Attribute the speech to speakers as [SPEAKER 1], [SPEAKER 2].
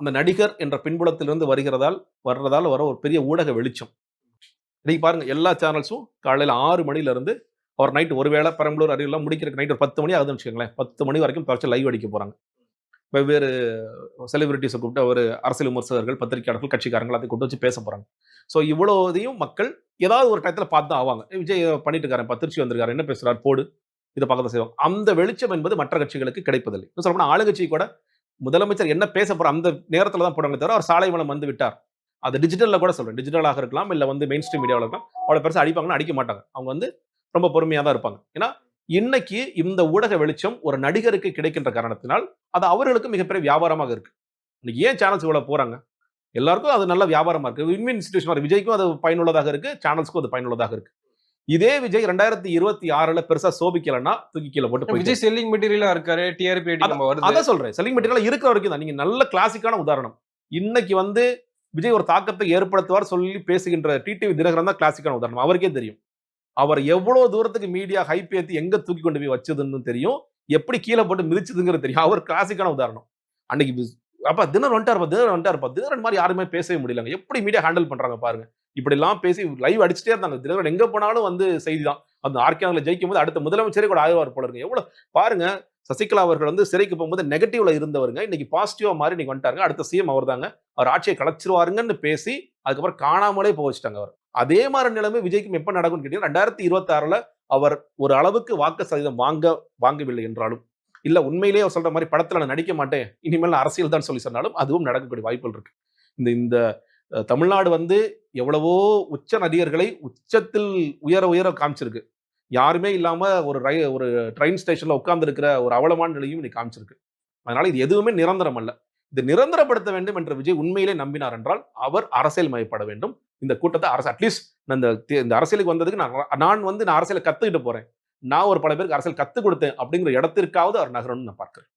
[SPEAKER 1] அந்த நடிகர் என்ற பின்புலத்திலிருந்து வர்றதால் வர ஒரு பெரிய ஊடக வெளிச்சம். இன்னைக்கு பாருங்க எல்லா சேனல்ஸும் காலையில 6 மணில இருந்து ஒரு நைட் ஒருவேளை பெரம்பலூர் அரியெல்லாம் முடிக்கிறதுக்கு நைட் ஒரு 10 மணி ஆகுதுன்னு வச்சுக்கோங்களேன். 10 மணி வரைக்கும் தொடர்ச்சி லைவ் அடிக்க போறாங்க. வெவ்வேறு செலிபிரிட்டிஸ கூப்பிட்டு ஒரு அரசியல் விமர்சகர்கள், பத்திரிகையாளர்கள், கட்சிக்காரங்க எல்லாத்தையும் கூப்பிட்டு வச்சு பேச போறாங்க. ஸோ இவ்வளோதையும் மக்கள் ஏதாவது ஒரு டயத்துல பார்த்து தான் ஆவாங்க. விஜய் பண்ணிட்டு இருக்காரு, திருச்சி வந்திருக்காரு, என்ன பேசுறாரு போடு. இத பார்க்க செய்வாங்க. அந்த வெளிச்சம் என்பது மற்ற கட்சிகளுக்கு கிடைப்பதில்லை. இன்னும் சொல்லப்போனா ஆளுங்கட்சி கூட முதலமைச்சர் என்ன பேச போறார் அந்த நேரத்துல தான் போடுவாங்க தவிர, அவர் சாலை வலம் வந்து விட்டார். அது டிஜிட்டல்ல கூட சொல்றேன். டிஜிட்டலாக இருக்கலாம், இல்ல வந்து மெயின் ஸ்ட்ரீம் மீடியாவா இருக்கலாம். அவ்வளவு பெருசா அடிப்பாங்கன்னா அடிக்க மாட்டாங்க. அவங்க வந்து ரொம்ப பொறுமையா தான் இருப்பாங்க. ஏன்னா, இன்னைக்கு இந்த ஊடக வெளிச்சம் ஒரு நடிகருக்கு கிடைக்கின்ற காரணத்தினால், அது அவர்களுக்கு மிகப்பெரிய வியாபாரமாக இருக்கு. இன்னைக்கு ஏன் சேனல்ஸ் இவ்வளவு போறாங்க? எல்லாருக்கும் அது நல்ல வியாபாரமா இருக்கு. வின் வின் சிச்சுவேஷன் விஜய்க்கும் அது பயனுள்ளதாக இருக்கு. சேனல்ஸ்க்கும் அது பயனுள்ளதாக இருக்கு. இதே விஜய் 2026ல பெருசா சோபிக்கலன்னா, தூக்கி கீழ போட்டு போயிட்டாரு.
[SPEAKER 2] விஜய் செல்லிங் மெட்டீரியலா இருக்காரு. டிஆர்பி நம்ம வருது.
[SPEAKER 1] அதான் சொல்றேன். செல்லிங் மெட்டீரியலா இருக்கிற வரைக்கும் தான். நீங்க நல்ல கிளாசிக்கான உதாரணம். இன்னைக்கு வந்து விஜய் ஒரு தாக்கத்தை ஏற்படுத்துவார் சொல்லி பேசுகின்ற டிடிவி தினகரன் தான் கிளாசிக்கான உதாரணம். அவருக்கே தெரியும். அவர் எவ்வளவு தூரத்துக்கு மீடியா ஹைப் ஏத்தி எங்க தூக்கி கொண்டு போய் வச்சதுன்னு தெரியும். எப்படி கீழ போட்டு மிதிச்சதுங்கிறது தெரியும். அவர் கிளாசிக்கான உதாரணம். அன்னைக்கு அப்பா தினகரன் வந்துட்டாருப்பா. தினகரன் மாரி யாருமே பேசவே முடியலங்க. எப்படி மீடியா ஹேண்டில் பண்றாங்க பாருங்க. இப்படி எல்லாம் பேசி லைவ் அடிச்சுட்டே இருந்தாங்க. தினகரன் எங்க போனாலும் வந்து செய்தி தான். அந்த ஆர்கேல ஜெயிக்கும்போது அடுத்த முதலமைச்சரே கூட ஆய்வார் போல இருக்கு. எவ்வளவு பாருங்க சசிகலா அவர்கள் வந்து சிறைக்கு போகும்போது நெகட்டிவ்ல இருந்தவருங்க. இன்னைக்கு பாசிட்டிவா மாறி இன்னைக்கு வந்துட்டாங்க. அடுத்த சிஎம் அவர்தாங்க. அவர் ஆட்சியை கலைச்சிருவாருங்கன்னு பேசி அதுக்கப்புறம் காணாமலே போக வச்சுட்டாங்க அவர். அதே மாதிரி நிலைமை விஜய்க்கும் எப்ப நடக்கும்னு கேட்டீங்கன்னா 2026ல அவர் ஒரு அளவுக்கு வாக்கு சதவீதம் வாங்கவில்லை என்றாலும், இல்ல உண்மையிலேயே அவர் சொல்ற மாதிரி படத்துல நான் நடிக்க மாட்டேன், இனிமேல் நான் அரசியல் தான் சொல்லி சொன்னாலும் அதுவும் நடக்கக்கூடிய வாய்ப்புகள் இருக்கு. இந்த இந்த தமிழ்நாடு வந்து எவ்வளவோ உச்ச நடிகர்களை உச்சத்தில் உயர உயர காமிச்சிருக்கு. யாருமே இல்லாம ஒரு ட்ரெயின் ஸ்டேஷன்ல உட்கார்ந்து இருக்கிற ஒரு அவலமான நிலையும் இன்னைக்கு காமிச்சிருக்கு. அதனால இது எதுவுமே நிரந்தரம் அல்ல. இது நிரந்தரப்படுத்த வேண்டும் என்று விஜய் உண்மையிலே நம்பினார் என்றால் அவர் அரசியல் மயப்பட வேண்டும். இந்த கூட்டத்தை அட்லீஸ்ட் இந்த அரசியலுக்கு வந்ததுக்கு நான் அரசியலை கத்துக்கிட்டு போறேன். நான் ஒரு பல பேருக்கு அரசியல் கத்துக் கொடுத்தேன் அப்படிங்கிற இடத்திற்காவது அவர் நகரணும்னு நான் பார்க்கிறேன்.